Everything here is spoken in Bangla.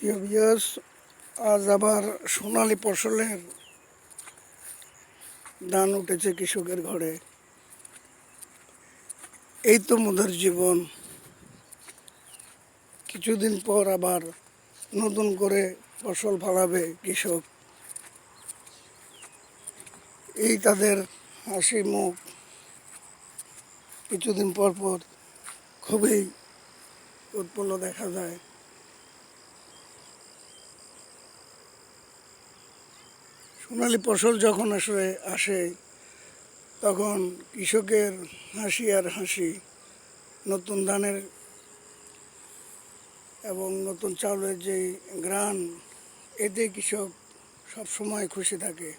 প্রিয় ভিউয়ার্স, আজ আবার সোনালী ফসলের ধান উঠেছে কৃষকের ঘরে। এই তো মোদের জীবন। কিছুদিন পর আবার নতুন করে ফসল ফলাবে কৃষক। এই তাদের হাসি মুখ কিছুদিন পর পর খুবই উৎপন্ন দেখা যায়। সোনালী ফসল যখন আসে তখন কৃষকের হাসি আর হাসি। নতুন ধানের এবং নতুন চাউলের যে ঘ্রাণ, এতে কৃষক সবসময় খুশি থাকে।